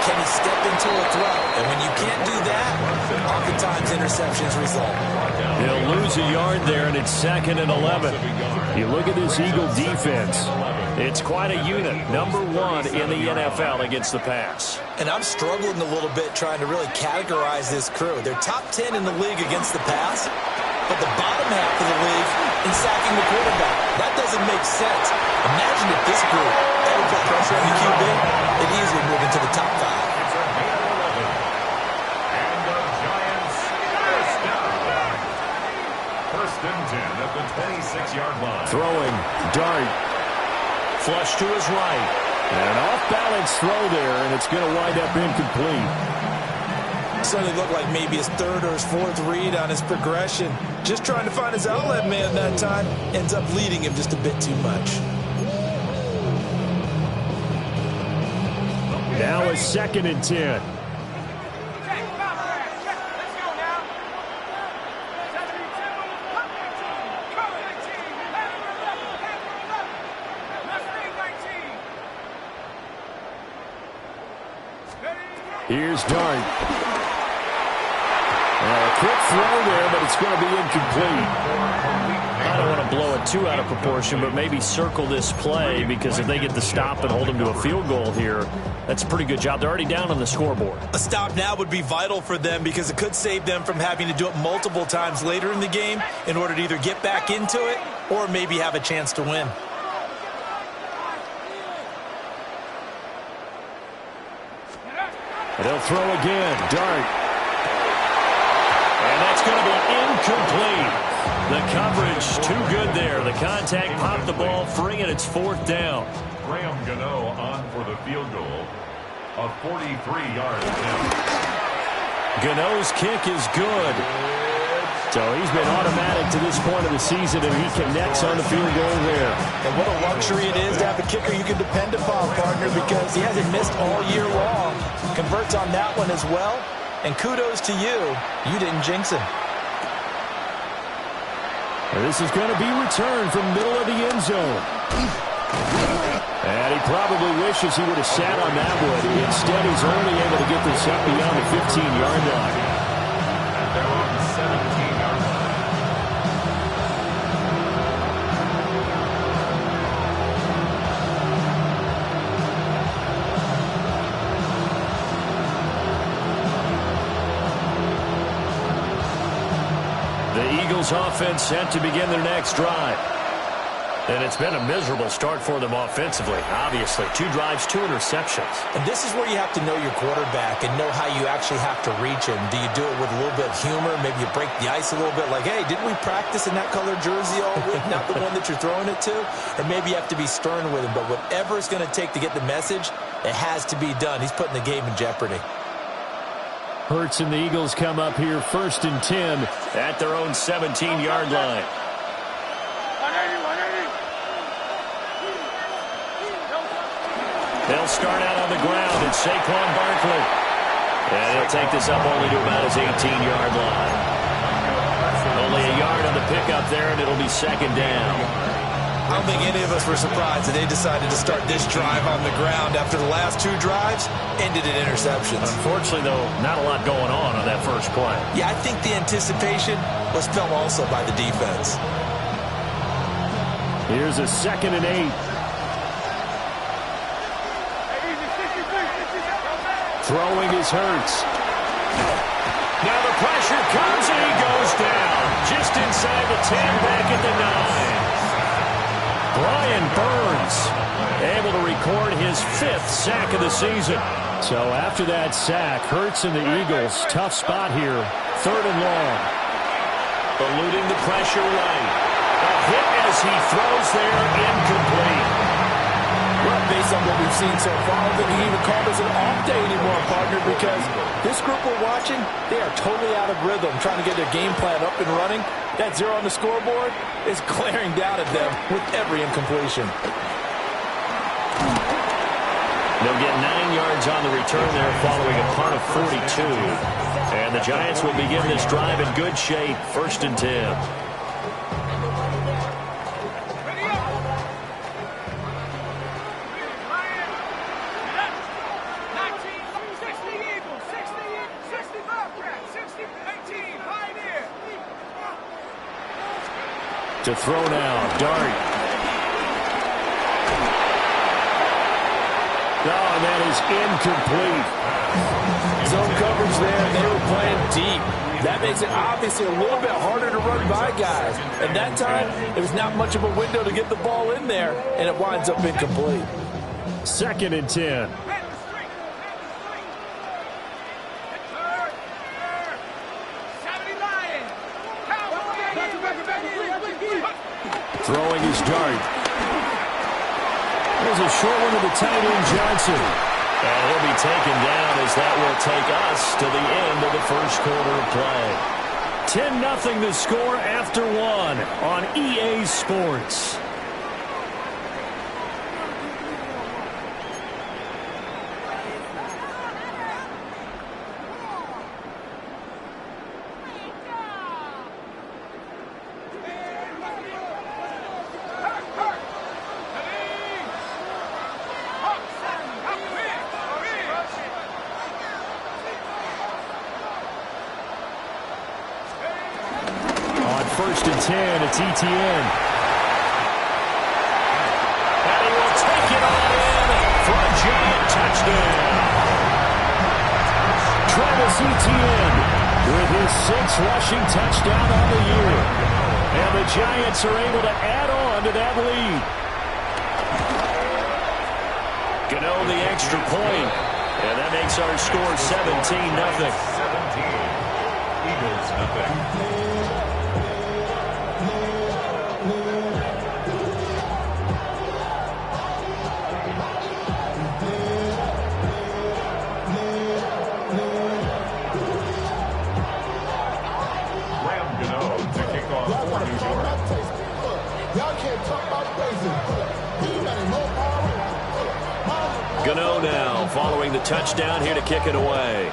Can he step into a throw? And when you can't do that, oftentimes interceptions result. He'll lose a yard there, and it's 2nd and 11. You look at this Eagle defense. It's quite a unit. Number 1 in the NFL against the pass. And I'm struggling a little bit trying to really categorize this crew. They're top 10 in the league against the pass, but the bottom half of the league in sacking the quarterback. That doesn't make sense. Imagine if this group ever put pressure on the QB, they'd easily move into the top 5. First and 10 at the 26-yard line. Throwing, dart. Flush to his right. And an off-balance throw there, and it's going to wind up incomplete. Suddenly looked like maybe his 3rd or his 4th read on his progression. Just trying to find his outlet man that time. Ends up leading him just a bit too much. Now a 2nd and 10. Here's Dart. A quick throw there, but it's going to be incomplete. I don't want to blow it too out of proportion, but maybe circle this play, because if they get the stop and hold them to a field goal here, that's a pretty good job. They're already down on the scoreboard. A stop now would be vital for them because it could save them from having to do it multiple times later in the game in order to either get back into it or maybe have a chance to win. They'll throw again. Dart. And that's going to be incomplete. The coverage too good there. The contact popped the ball free, and it's 4th down. Graham Gano on for the field goal. A 43-yard attempt. Gano's kick is good. So he's been automatic to this point of the season, and he connects on the field goal there. And what a luxury it is to have a kicker you can depend upon, partner, because he hasn't missed all year long. Converts on that one as well. And kudos to you. You didn't jinx him. And this is going to be returned from middle of the end zone. And he probably wishes he would have sat on that one. Instead, he's only able to get this up beyond the 15-yard line. And they're on the 17-yard line. The Eagles offense set to begin their next drive. And it's been a miserable start for them offensively, obviously. 2 drives, 2 interceptions. And this is where you have to know your quarterback and know how you actually have to reach him. Do you do it with a little bit of humor? Maybe you break the ice a little bit like, hey, didn't we practice in that color jersey all week? Not the one that you're throwing it to? Or maybe you have to be stern with him. But whatever it's going to take to get the message, it has to be done. He's putting the game in jeopardy. Hurts and the Eagles come up here 1st and 10 at their own 17-yard line. They'll start out on the ground. It's Saquon Barkley. And he'll take this up only to about his 18-yard line. Only a yard on the pickup there, and it'll be 2nd down. I don't think any of us were surprised that they decided to start this drive on the ground after the last 2 drives ended in interceptions. Unfortunately, though, not a lot going on that first play. Yeah, I think the anticipation was felt also by the defense. Here's a 2nd and 8. Throwing is Hurts. Now the pressure comes, and he goes down. Just inside the 10, back at the 9. Brian Burns able to record his 5th sack of the season. So after that sack, Hurts and the Eagles, tough spot here. 3rd and long. Eluding the pressure right. A hit as he throws there, incomplete. Well, based on what we've seen so far, I don't think you can even call this an off day anymore, partner, because this group we're watching, they are totally out of rhythm, trying to get their game plan up and running. That 0 on the scoreboard is glaring down at them with every incompletion. They'll get 9 yards on the return there following a punt of 42. And the Giants will begin this drive in good shape, 1st and 10. To throw now, Dart. Oh, and that is incomplete. Zone coverage there, and they were playing deep. That makes it obviously a little bit harder to run by guys. And that time, there was not much of a window to get the ball in there, and it winds up incomplete. 2nd and 10. Throwing his Dart. There's a short one to the tight end, Johnson. And he'll be taken down as that will take us to the end of the first quarter of play. 10-0 the score after 1 on EA Sports. First and 10, it's Etienne. And he will take it on in for a giant touchdown. Travis Etienne with his 6th rushing touchdown on the year. And the Giants are able to add on to that lead. Gano the extra point. And that makes our score 17-0. 17. Eagles nothing. Gano now following the touchdown here to kick it away.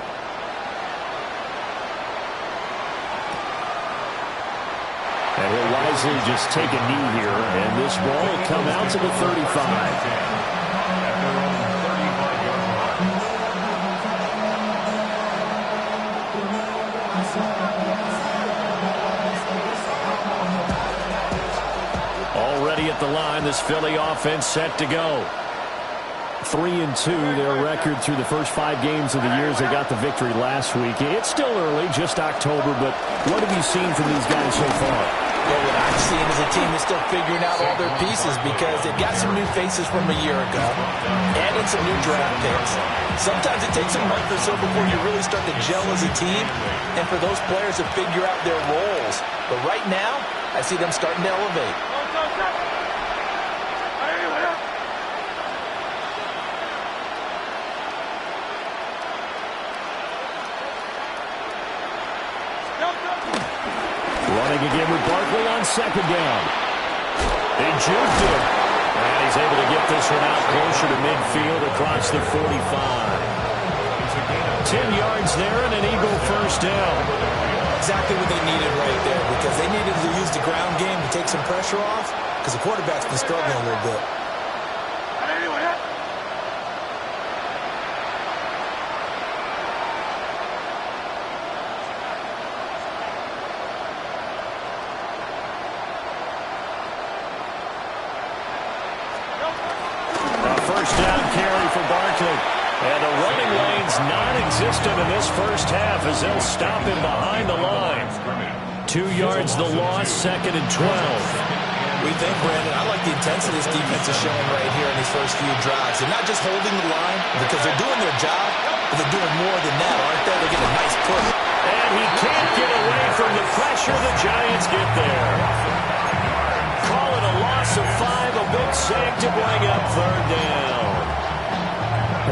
And he'll wisely just take a knee here, and this ball will come out to the 35. Already at the line, this Philly offense set to go. 3-2, their record through the first 5 games of the year as they got the victory last week. It's still early, just October, but what have you seen from these guys so far? Well, what I've seen is a team that's still figuring out all their pieces because they've got some new faces from a year ago, added some new draft picks. Sometimes it takes a month or so before you really start to gel as a team and for those players to figure out their roles. But right now, I see them starting to elevate. Running again with Barkley on 2nd down. He juked it. And he's able to get this one out closer to midfield across the 45. 10 yards there and an Eagle first down. Exactly what they needed right there because they needed to use the ground game to take some pressure off because the quarterback's been struggling a little bit. First down carry for Barkley. And the running lane's non-existent in this first half as they'll stop him behind the line. 2 yards the loss, 2nd and 12. We think, Brandon, I like the intensity this defense is showing right here in these first few drives. They're not just holding the line because they're doing their job, but they're doing more than that, aren't they? They get a nice push. And he can't get away from the pressure. The Giants get there. Call it a loss of 5, a big sack to bring up 3rd down.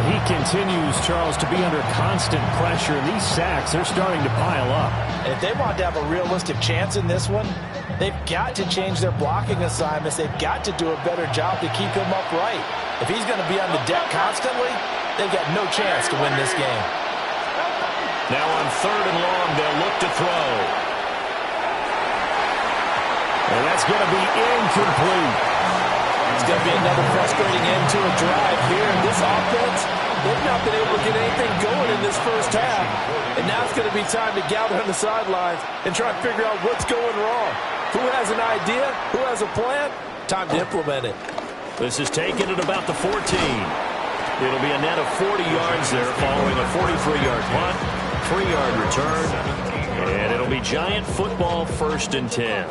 He continues, Charles, to be under constant pressure. And these sacks, they're starting to pile up. And if they want to have a realistic chance in this one, they've got to change their blocking assignments. They've got to do a better job to keep him upright. If he's going to be on the deck constantly, they've got no chance to win this game. Now on 3rd and long, they'll look to throw. And that's going to be incomplete. It's going to be another frustrating end to a drive here. This offense, they've not been able to get anything going in this first half. And now it's going to be time to gather on the sidelines and try and figure out what's going wrong. Who has an idea? Who has a plan? Time to implement it. This is taken at about the 14. It'll be a net of 40 yards there following a 43-yard punt, 3-yard return, and it'll be Giant football 1st and 10.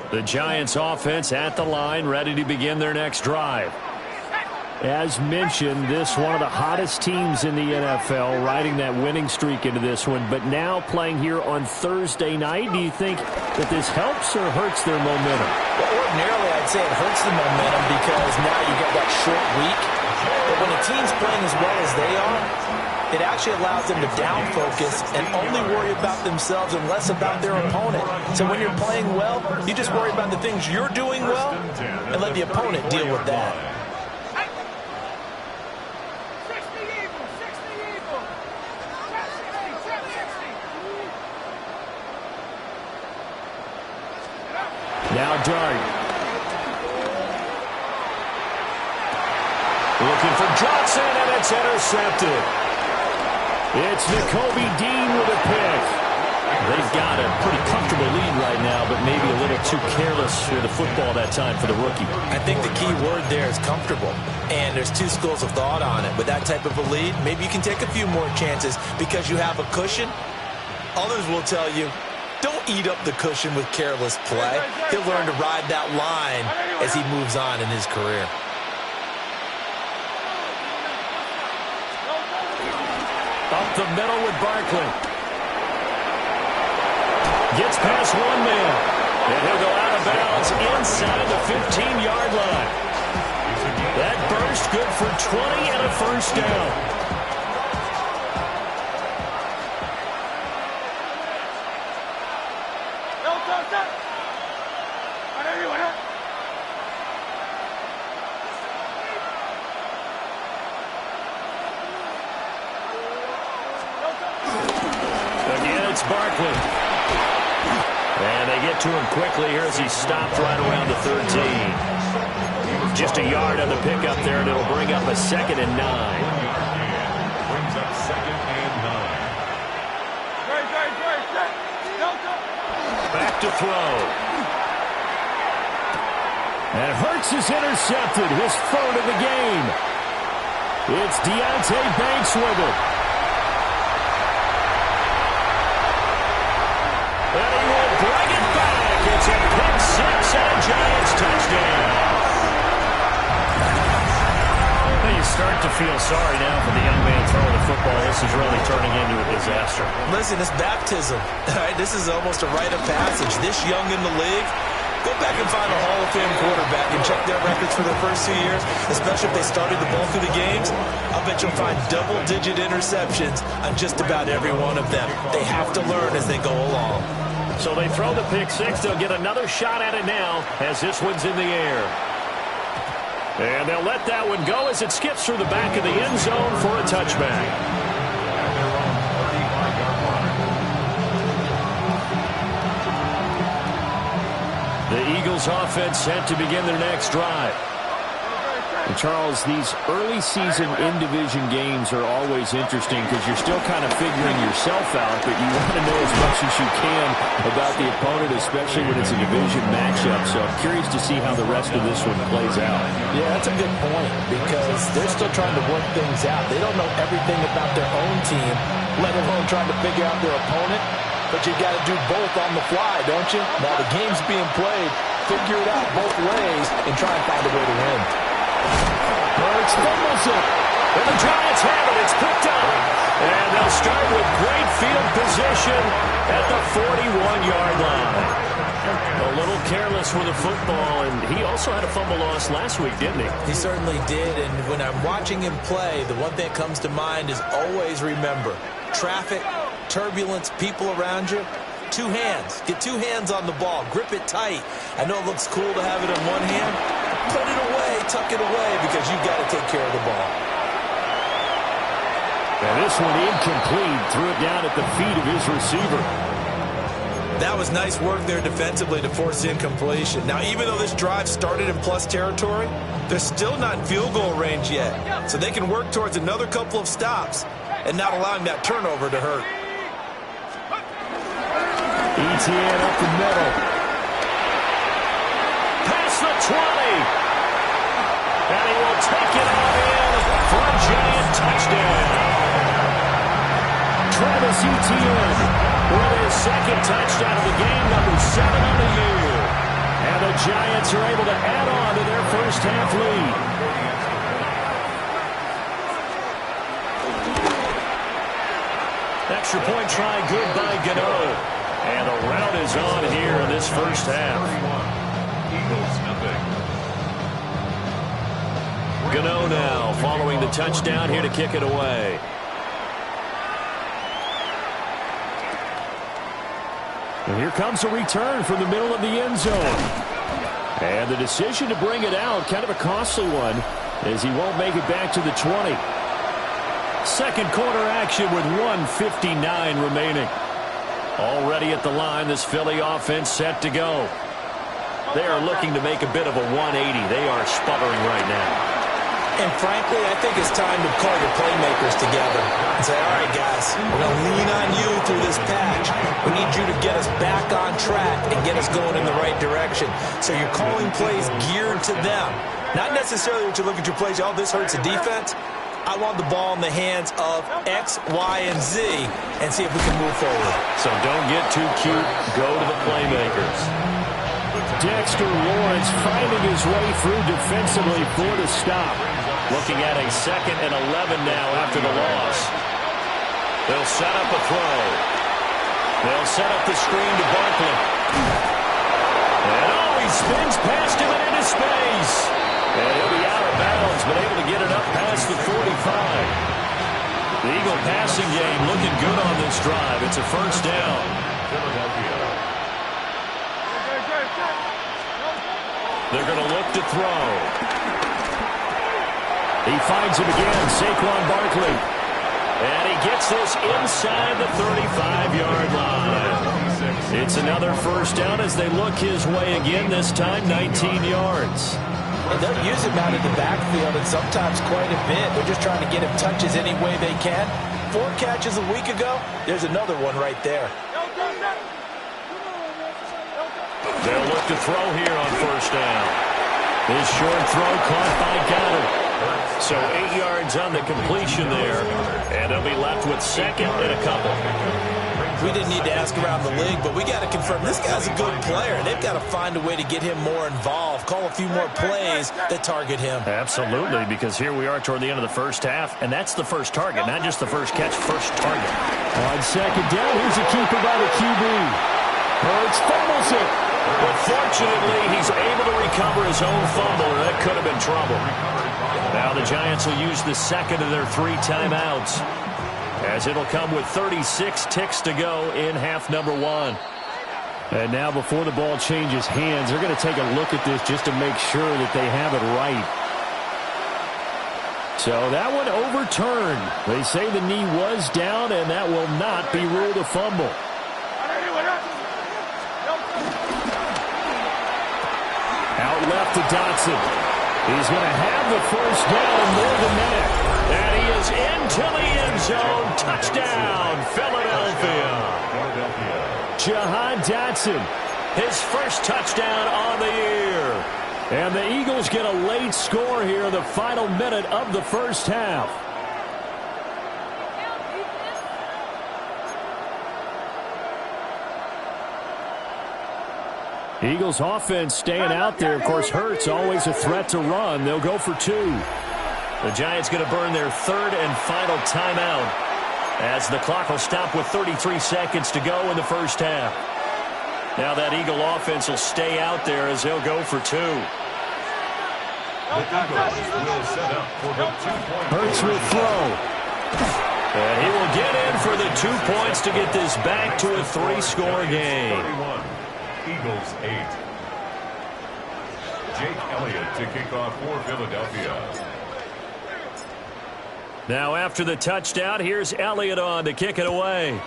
The Giants offense at the line, ready to begin their next drive. As mentioned, this one of the hottest teams in the NFL, riding that winning streak into this one, but now playing here on Thursday night. Do you think that this helps or hurts their momentum? Well, ordinarily, I'd say it hurts the momentum because now you get that short week. But when a team's playing as well as they are, it actually allows them to down focus and only worry about themselves and less about their opponent. So when you're playing well, you just worry about the things you're doing well and let the opponent deal with that. Now Dart. Looking for Johnson, and it's intercepted. It's Nakobe Dean with a pick. They've got a pretty comfortable lead right now, but maybe a little too careless with the football that time for the rookie. I think the key word there is comfortable, and there's two schools of thought on it. With that type of a lead, maybe you can take a few more chances because you have a cushion. Others will tell you, don't eat up the cushion with careless play. He'll learn to ride that line as he moves on in his career. Up the middle with Barkley. Gets past one man. And he'll go out of bounds inside the 15-yard line. That burst good for 20 and a first down. Barkley. And they get to him quickly here as he stopped right around the 13. Just a yard on the pickup there, and it'll bring up a 2nd and 9. Brings up 2nd and 9. Back to throw. And Hurts is intercepted, his 3rd of the game. It's Deonte Banks with it. And he will bring it back. It's a pick 6 and a Giants touchdown. Well, you start to feel sorry now for the young man throwing the football. This is really turning into a disaster. Listen, it's baptism. All right, this is almost a rite of passage. This young in the league, go back and find a Hall of Fame quarterback and check their records for their first 2 years, especially if they started the bulk of the games. I'll bet you'll find double-digit interceptions on just about every one of them. They have to learn as they go along. So they throw the pick 6. They'll get another shot at it now as this one's in the air. And they'll let that one go as it skips through the back of the end zone for a touchback. The Eagles offense set to begin their next drive. And Charles, these early season in-division games are always interesting because you're still kind of figuring yourself out, but you want to know as much as you can about the opponent, especially when it's a division matchup. So I'm curious to see how the rest of this one plays out. Yeah, that's a good point because they're still trying to work things out. They don't know everything about their own team, let alone trying to figure out their opponent. But you got to do both on the fly, don't you? While the game's being played, figure it out both ways and try and find a way to win. Hurts fumbles it. And the Giants have it. It's picked up. And they'll start with great field position at the 41-yard line. A little careless with the football, and he also had a fumble loss last week, didn't he? He certainly did, and when I'm watching him play, the one thing that comes to mind is always remember, traffic, turbulence, people around you, 2 hands. Get 2 hands on the ball. Grip it tight. I know it looks cool to have it in one hand. Put it away, tuck it away, because you've got to take care of the ball. And this one incomplete. Threw it down at the feet of his receiver. That was nice work there defensively to force the incompletion. Now, even though this drive started in plus territory, they're still not in field goal range yet. So they can work towards another couple of stops and not allowing that turnover to hurt. ETN up the middle. Past the 20. And he will take it on in for a Giant touchdown. Travis Etienne with his second touchdown of the game, number 7 on the year. And the Giants are able to add on to their first half lead. Extra point try good by Gano. And the rout is on here in this first half. Gano now following the touchdown here to kick it away. And here comes a return from the middle of the end zone. And the decision to bring it out, kind of a costly one, as he won't make it back to the 20. Second quarter action with 1:59 remaining. Already at the line, this Philly offense set to go. They are looking to make a bit of a 180. They are sputtering right now. And frankly, I think it's time to call your playmakers together and say, all right, guys, we're going to lean on you through this patch. We need you to get us back on track and get us going in the right direction. So you're calling plays geared to them. Not necessarily that you look at your plays, oh, this hurts the defense. I want the ball in the hands of X, Y, and Z and see if we can move forward. So don't get too cute. Go to the playmakers. Dexter Lawrence finding his way through defensively for the stop. Looking at a 2nd and 11 now after the loss. They'll set up a throw. They'll set up the screen to Barkley. And he spins past him and into space. And he'll be out of bounds, but able to get it up past the 45. The Eagle passing game looking good on this drive. It's a first down. They're going to look to throw. He finds him again, Saquon Barkley. And he gets this inside the 35-yard line. It's another first down as they look his way again, this time 19 yards. And they'll use him out of the backfield and sometimes quite a bit. They're just trying to get him touches any way they can. 4 catches a week ago. There's another one right there. They'll look to throw here on first down. His short throw caught by Goddard. So 8 yards on the completion there. And they'll be left with 2nd and a couple. We didn't need to ask around the league, but we got to confirm this guy's a good player. They've got to find a way to get him more involved, call a few more plays that target him. Absolutely, because here we are toward the end of the first half, and that's the first target, not just the first catch, first target. On second down, here's a keeper by the QB. Hurts fumbles it. But fortunately, he's able to recover his own fumble, or that could have been trouble. Now the Giants will use the second of their 3 timeouts, as it'll come with 36 ticks to go in half number 1. And now before the ball changes hands, they're going to take a look at this just to make sure that they have it right. So that one overturned. They say the knee was down, and that will not be ruled a fumble. Out left to Dotson. He's going to have the first down and more than that. And he is into the end zone. Touchdown, Philadelphia. Jahan Dotson, his first touchdown on the year. And the Eagles get a late score here in the final minute of the first half. Eagles offense staying out there. Of course, Hurts always a threat to run. They'll go for 2. The Giants going to burn their 3rd and final timeout as the clock will stop with 33 seconds to go in the first half. Now that Eagle offense will stay out there as they'll go for 2. Hurts will throw. And he will get in for the 2 points to get this back to a 3-score game. Eagles 8. Jake Elliott to kick off for Philadelphia. Now after the touchdown, here's Elliott on to kick it away.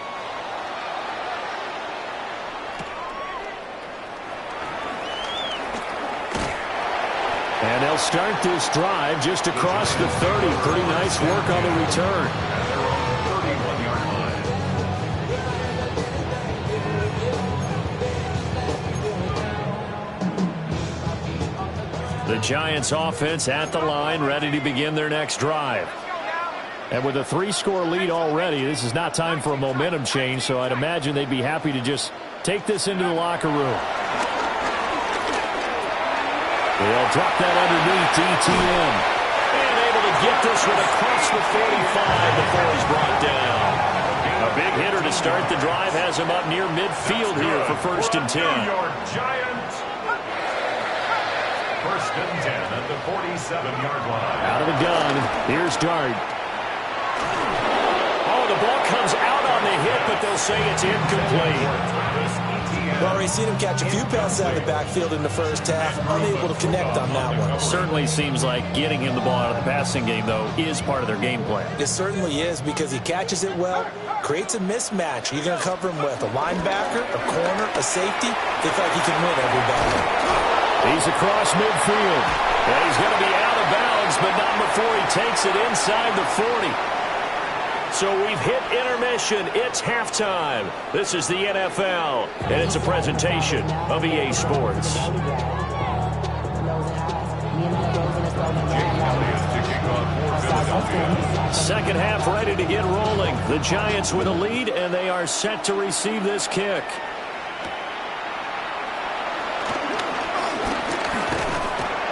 And they'll start this drive just across the 30. Pretty nice work on the return. They're on the 31-yard line. The Giants offense at the line, ready to begin their next drive. And with a 3-score lead already, this is not time for a momentum change, so I'd imagine they'd be happy to just take this into the locker room. They'll drop that underneath to ETN. And able to get this one across the 45 before he's brought down. A big hitter to start the drive has him up near midfield here for 1st and 10. New York Giants. 1st and 10 at the 47-yard line. Out of the gun, here's Dart. Oh, the ball comes out on the hit, but they'll say it's incomplete. Well, we've seen him catch a few passes out of the backfield in the first half, unable to connect on that one. Certainly seems like getting him the ball out of the passing game, though, is part of their game plan. It certainly is, because he catches it well, creates a mismatch. You're going to cover him with a linebacker, a corner, a safety. Looks like he can win every battle. He's across midfield. And he's going to be out of bounds, but not before he takes it inside the 40. So we've hit intermission. It's halftime. This is the NFL, and it's a presentation of EA Sports. Second half ready to get rolling. The Giants with a lead, and they are set to receive this kick.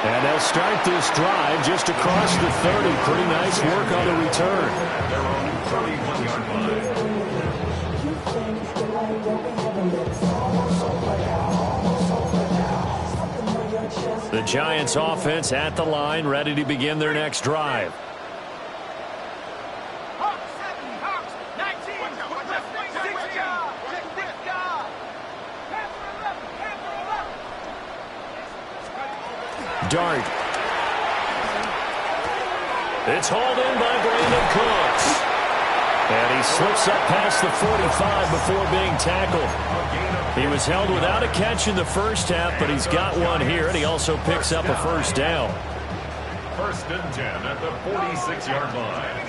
And they'll start this drive just across the 30. Pretty nice work on the return. They're on the 31-yard line. The Giants offense at the line, ready to begin their next drive. Dart. It's hauled in by Brandon Cooks. And he slips up past the 45 before being tackled. He was held without a catch in the first half, but he's got one here, and he also picks up a first down. 1st and 10 at the 46-yard line.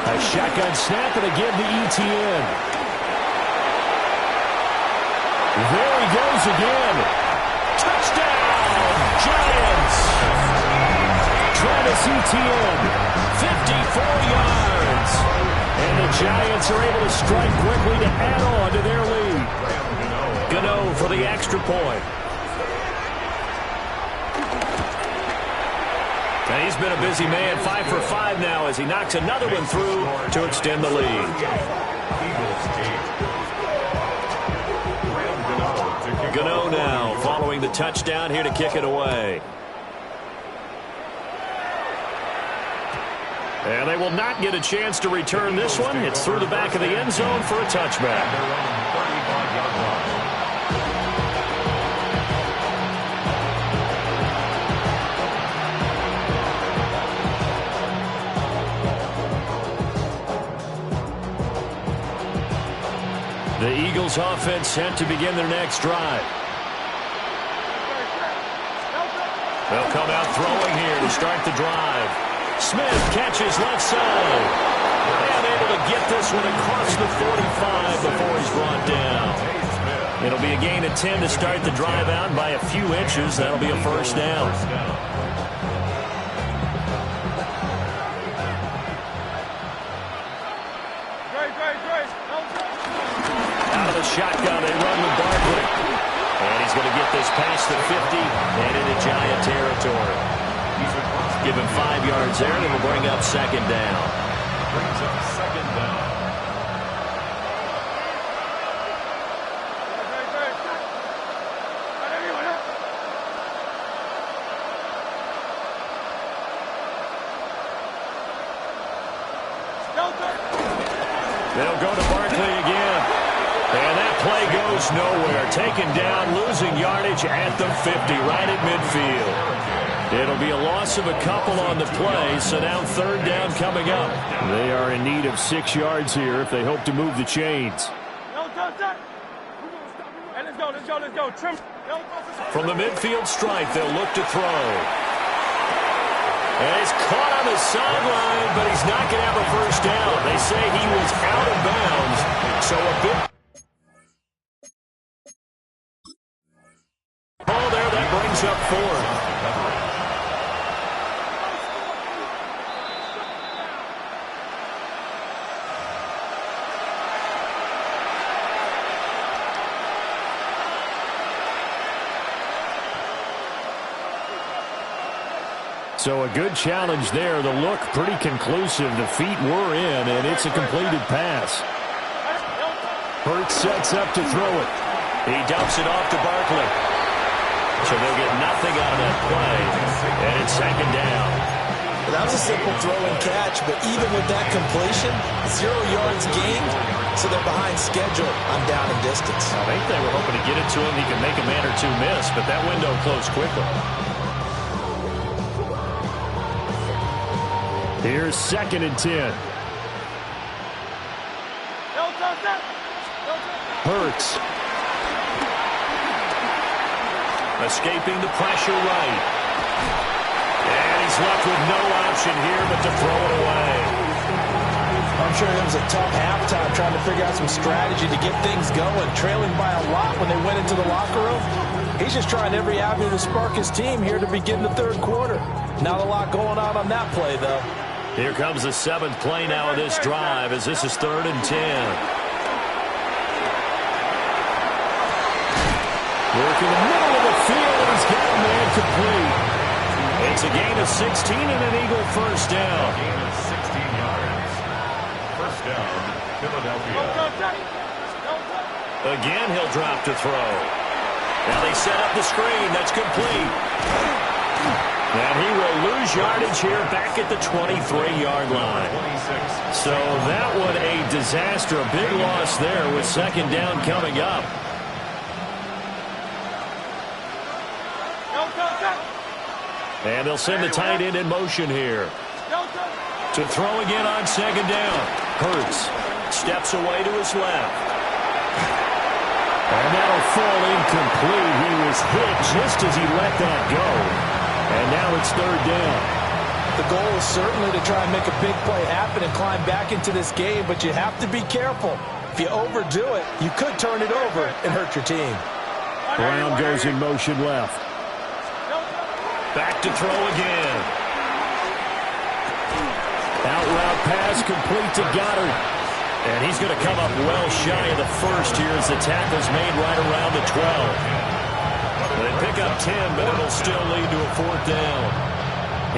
A shotgun snap and again to ETN. There he goes again. Touchdown, Giants. Travis Etienne, 54 yards. And the Giants are able to strike quickly to add on to their lead. Gano for the extra point. And he's been a busy man, 5 for 5 now as he knocks another one through to extend the lead. Gano now following the touchdown here to kick it away. And they will not get a chance to return this one. It's through the back of the end zone for a touchback. The Eagles offense set to begin their next drive. They'll come out throwing here to start the drive. Smith catches left side. And able to get this one across the 45 before he's brought down. It'll be a gain of 10 to start the drive out by a few inches. That'll be a first down. Shotgun, they run with Barkley. And he's going to get this past the 50 and into Giant territory. Give him 5 yards there, and it'll bring up second down. Brings up second down. They'll go to Barkley again. And that play goes nowhere. Taken down, losing yardage at the 50, right at midfield. It'll be a loss of a couple on the play, so now third down coming up. They are in need of 6 yards here if they hope to move the chains. Let's go. Trim. From the midfield stripe, they'll look to throw. And he's caught on the sideline, but he's not going to have a first down. They say he was out of bounds, so a big ball there, that brings up fourth. So a good challenge there. The look pretty conclusive. The feet were in, and it's a completed pass. Hurts sets up to throw it. He dumps it off to Barkley. So they'll get nothing out of that play, and it's second down. That was a simple throw and catch, but even with that completion, 0 yards gained, so they're behind schedule on down and distance. I think they were hoping to get it to him. He could make a man or two miss, but that window closed quickly. Here's 2nd and 10. Hurts. Escaping the pressure right. And he's left with no option here but to throw it away. I'm sure it was a tough halftime trying to figure out some strategy to get things going, trailing by a lot when they went into the locker room. He's just trying every avenue to spark his team here to begin the third quarter. Not a lot going on that play, though. Here comes the 7th play now of this drive as this is 3rd and 10. Work in the middle of the field, and he's got a man complete. It's a gain of 16 and an Eagle first down. Gain of 16 yards. First down, Philadelphia. Again, he'll drop to throw. Now they set up the screen. That's complete. And he will lose yardage here back at the 23-yard line. 26. So that one a disaster. A big loss there with second down coming up. And they'll send the tight end in motion here. To throw again on second down. Hurts steps away to his left. And that'll fall incomplete. He was hit just as he let that go. And now it's third down. The goal is certainly to try and make a big play happen and climb back into this game, but you have to be careful. If you overdo it, you could turn it over and hurt your team. Brown goes in motion left. Back to throw again. Out route pass complete to Goddard. And he's going to come up well shy of the first here as the tackle's made right around the 12. They pick up 10, but it'll still lead to a 4th down.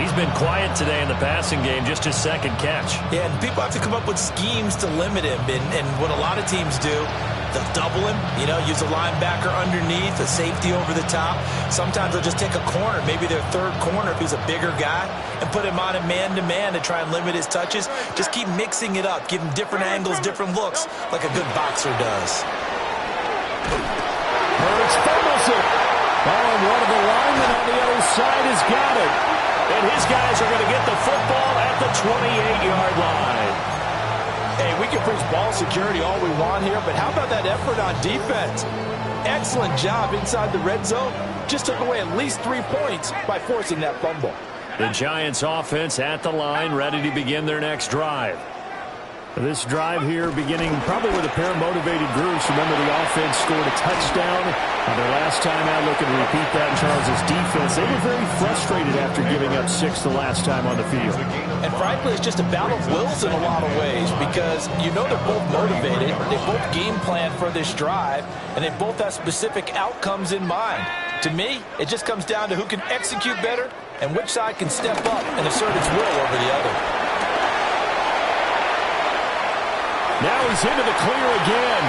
He's been quiet today in the passing game, just his second catch. Yeah, and people have to come up with schemes to limit him. And what a lot of teams do, they'll double him, use a linebacker underneath, a safety over the top. Sometimes they'll just take a corner, maybe their third corner if he's a bigger guy, and put him on a man-to-man to try and limit his touches. Just keep mixing it up, give him different angles, different looks, like a good boxer does. Hurts fumbles it. Oh, and one of the linemen on the other side has got it. And his guys are going to get the football at the 28-yard line. Hey, we can preach ball security all we want here, but how about that effort on defense? Excellent job inside the red zone. Just took away at least 3 points by forcing that fumble. The Giants offense at the line, ready to begin their next drive. This drive here beginning probably with a pair of motivated groups. Remember, the offense scored a touchdown on their last time out. Looking to repeat that. Charles' defense, they were very frustrated after giving up 6 the last time on the field. And frankly, it's just a battle of wills in a lot of ways because they're both motivated. They both game plan for this drive, and they both have specific outcomes in mind. To me, it just comes down to who can execute better and which side can step up and assert its will over the other. Now he's into the clear again.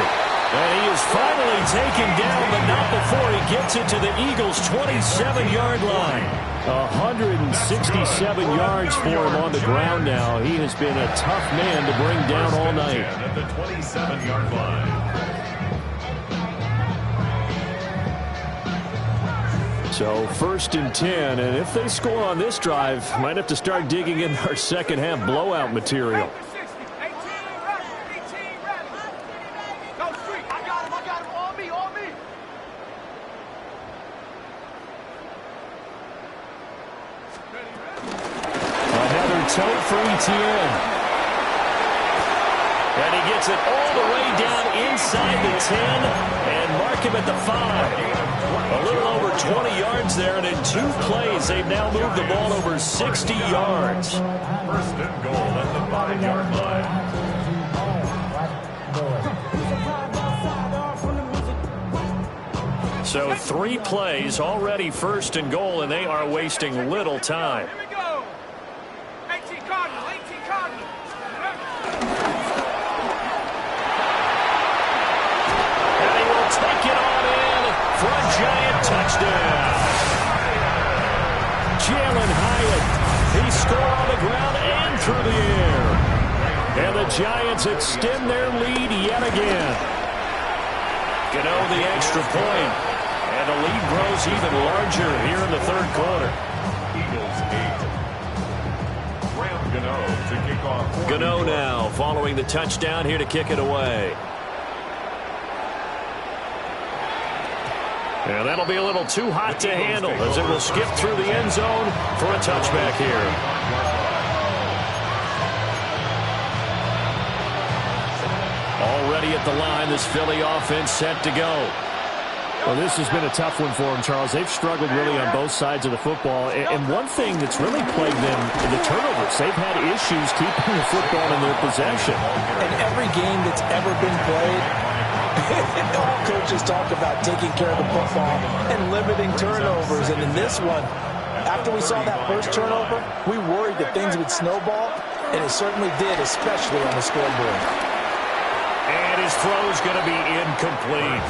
And he is finally taken down, but not before he gets it to the Eagles' 27-yard line. 167 yards for him on the ground now. He has been a tough man to bring down all night. At the 27-yard line. So 1st and 10, and if they score on this drive, might have to start digging in our second half blowout material. Another tote for Etienne. And he gets it all the way down inside the 10 and mark him at the 5. A little over 20 yards there, and in 2 plays, they've now moved the ball over 60 yards. 1st and goal at the 5-yard line. So 3 plays, already 1st and goal, and they are wasting little time. Here we go. 18 Cardinals, 18 Cardinals. And he will take it on in for a giant touchdown. Jalen Hyatt, he scored on the ground and through the air. And the Giants extend their lead yet again. Gano the extra point. And the lead grows even larger here in the 3rd quarter. Eagles 8. Graham Gano to kick off. Gano now following the touchdown here to kick it away. And that'll be a little too hot to handle as it will skip through the end zone for a touchback here. Already at the line, this Philly offense set to go. Well, this has been a tough one for them, Charles. They've struggled really on both sides of the football. And one thing that's really plagued them in the turnovers, they've had issues keeping the football in their possession. In every game that's ever been played, all coaches talk about taking care of the football and limiting turnovers. And in this one, after we saw that first turnover, we worried that things would snowball, and it certainly did, especially on the scoreboard. And his throw is going to be incomplete.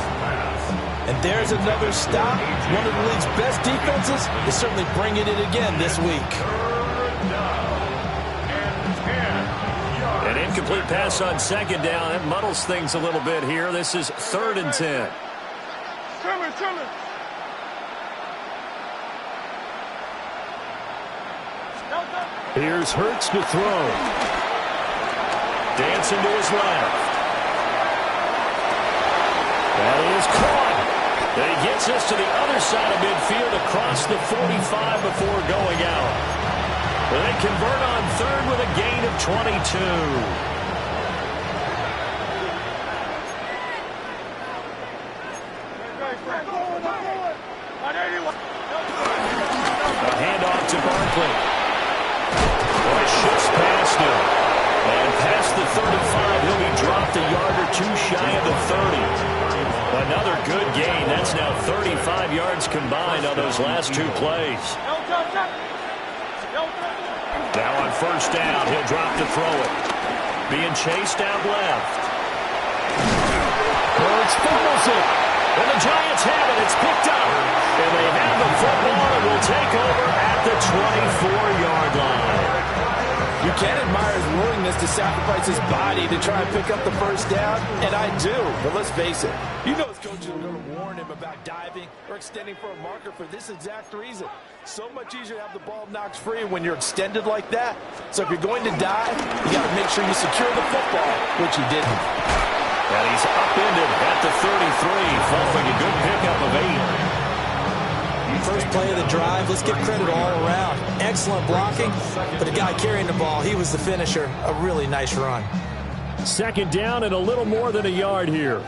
And there's another stop. One of the league's best defenses is certainly bringing it again this week. An incomplete pass on 2nd down. That muddles things a little bit here. This is 3rd and 10. Trimmer. Here's Hurts to throw. Dancing to his left. That is caught. And he gets us to the other side of midfield across the 45 before going out. But they convert on 3rd with a gain of 22. A handoff to Barkley. Boy, shifts past him. And past the 35, he'll be dropped a yard or 2 shy of the 30. Another good gain. That's now 35 yards combined on those last 2 plays. Now on 1st down, he'll drop to throw it. Being chased out left. Hurts fumbles it. And the Giants have it. It's picked up. And they have the football and will take over at the 24-yard line. You can't admire his willingness to sacrifice his body to try and pick up the first down, and I do. But let's face it, you know his coaches are going to warn him about diving or extending for a marker for this exact reason. So much easier to have the ball knocked free when you're extended like that. So if you're going to dive, you got to make sure you secure the football, which he didn't. And he's upended at the 33, following a good pickup of 8. First play of the drive, let's give credit all around. Excellent blocking, but the guy carrying the ball, he was the finisher. A really nice run. 2nd down and a little more than a yard here.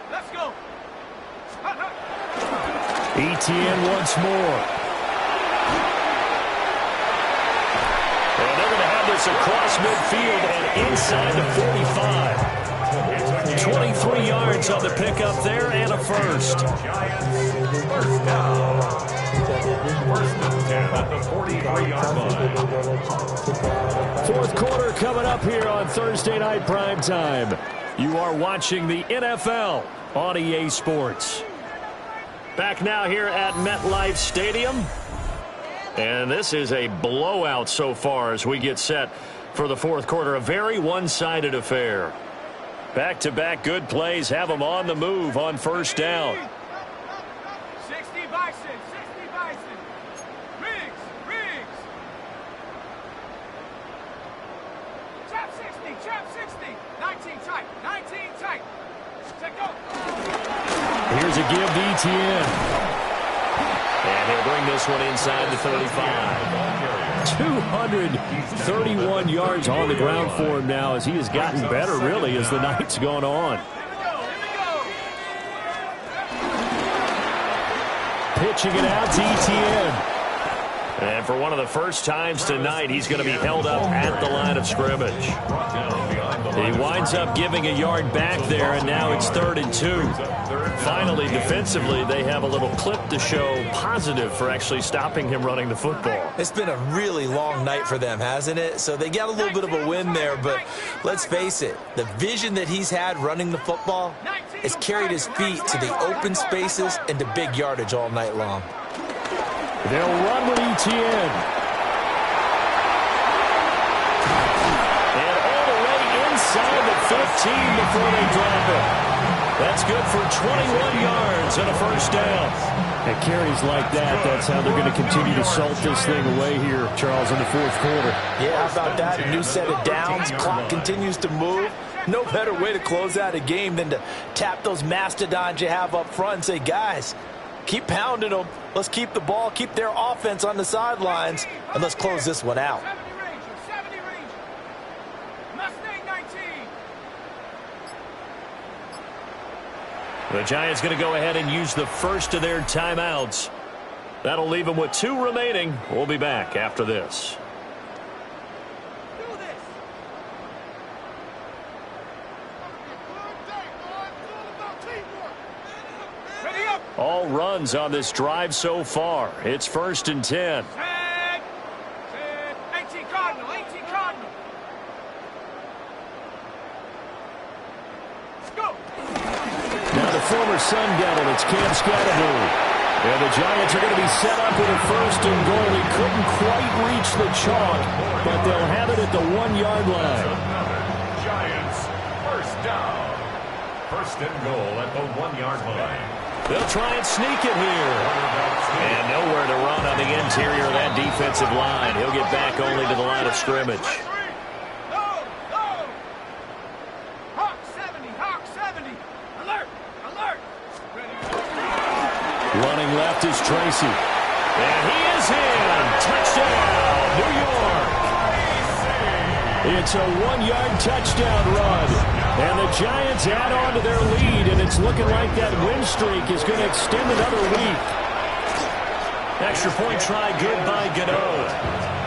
Let's go. Etienne once more. And they're going to have this across midfield and inside the 45. 23 yards on the pickup there and a first. First down. 1st and 10 at the 43-yard line. 4th quarter coming up here on Thursday Night Primetime. You are watching the NFL on EA Sports. Back now here at MetLife Stadium. And this is a blowout so far as we get set for the 4th quarter. A very one-sided affair. Back-to-back good plays have them on the move on 1st down. Chop 60, chop 60. 19 tight, 19 tight. Set go. Here's a give to Etienne. And he'll bring this one inside the 35. 231 yards on the ground for him now as he has gotten better, really, as the night's gone on. Pitching it out to Etienne. And for one of the first times tonight, he's going to be held up at the line of scrimmage. He winds up giving a yard back there, and now it's 3rd and 2. Finally, defensively, they have a little clip to show positive for actually stopping him running the football. It's been a really long night for them, hasn't it? So they got a little bit of a win there, but let's face it, the vision that he's had running the football has carried his feet to the open spaces and to big yardage all night long. They'll run with Etienne. And all the way inside the 15 before they drop it. That's good for 21 yards and a first down. At carries like that, that's how they're going to continue to salt this thing away here, Charles, in the 4th quarter. Yeah, how about that? A new set of downs. Clock continues to move. No better way to close out a game than to tap those mastodons you have up front and say, guys, keep pounding them. Let's keep the ball, keep their offense on the sidelines, and let's close this one out. 70 range. Mustang 19. The Giants going to go ahead and use the first of their timeouts. That'll leave them with 2 remaining. We'll be back after this. Do this. Ready up. All runs on this drive so far. It's 1st and 10. Set. 18 Cardinal, 18 Cardinal. Let's go. Now the former Sun Devil, it's Cam Scatterbury. And the Giants are going to be set up with a 1st and goal. He couldn't quite reach the chalk, but they'll have it at the 1-yard line. Giants, first down. 1st and goal at the 1-yard line. They'll try and sneak it here. And nowhere to run on the interior of that defensive line. He'll get back only to the line of scrimmage. Hawk 70, Hawk 70. Alert, alert. Running left is Tracy. And he is in. Touchdown, New York. It's a 1-yard touchdown run. And the Giants add on to their lead, and it's looking like that win streak is going to extend another week. Extra point try good by Gano.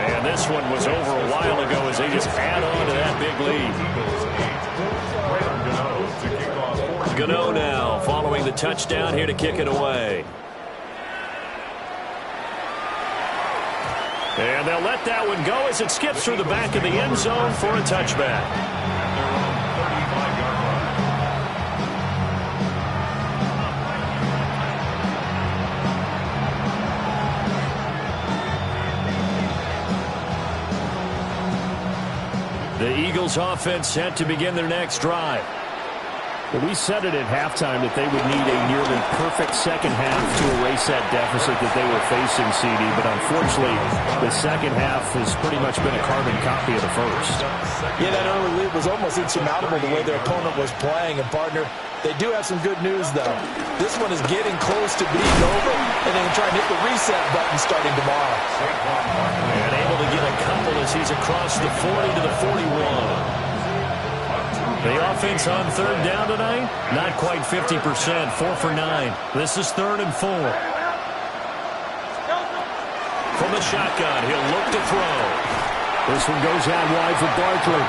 And this one was over a while ago as they just add on to that big lead. Gano now following the touchdown here to kick it away. And they'll let that one go as it skips through the back of the end zone for a touchback. The Eagles offense set to begin their next drive. Well, we said it at halftime that they would need a nearly perfect second half to erase that deficit that they were facing, CD. But unfortunately, the second half has pretty much been a carbon copy of the first. Yeah, that early lead was almost insurmountable the way their opponent was playing. And, partner, they do have some good news, though. This one is getting close to being over, and they can try and hit the reset button starting tomorrow. And able to get a couple as he's across the 40 to the 41. The offense on 3rd down tonight, not quite 50%, 4 for 9. This is 3rd and 4. From the shotgun, he'll look to throw. This one goes out wide for Barkley.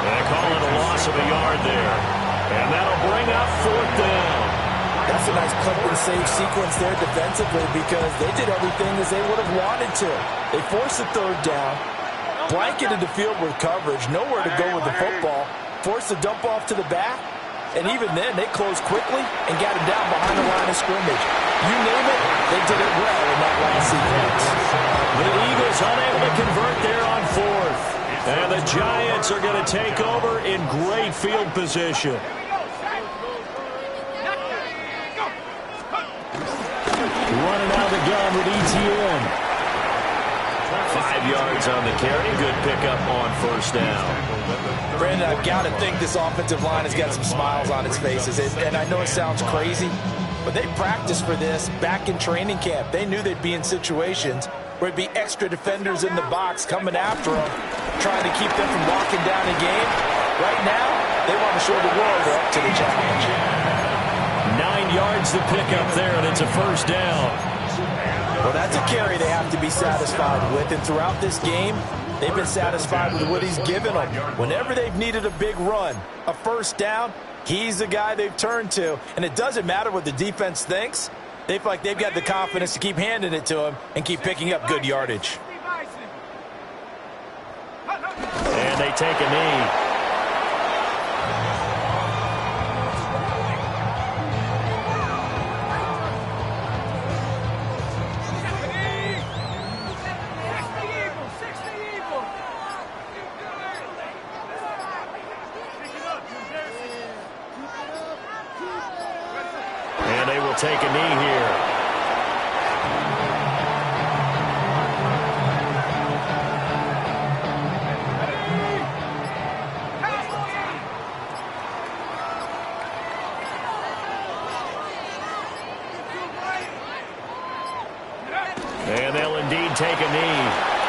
They call it a loss of a yard there. And that'll bring up 4th down. That's a nice clip and save sequence there defensively because they did everything as they would have wanted to. They forced the 3rd down, blanketed the field with coverage, nowhere to go with the football, forced the dump off to the back, and even then they closed quickly and got him down behind the line of scrimmage. You name it, they did it well in that last sequence. The Eagles unable to convert there on 4th. And the Giants are going to take over in great field position. Running out of the gun with Etienne. 5 yards on the carry. Good pickup on first down. Brandon, I've got to think this offensive line has got some smiles on its faces. And I know it sounds crazy, but they practiced for this back in training camp. They knew they'd be in situations where it'd be extra defenders in the box coming after them, trying to keep them from locking down a game. Right now, they want to show the world they're up to the challenge. 9 yards to pick up there, and it's a first down. Well, that's a carry they have to be satisfied with. And throughout this game, they've been satisfied with what he's given them. Whenever they've needed a big run, a first down, he's the guy they've turned to. And it doesn't matter what the defense thinks. They feel like they've got the confidence to keep handing it to him and keep picking up good yardage. And they take a knee. And they will take a knee here. And they'll indeed take a knee.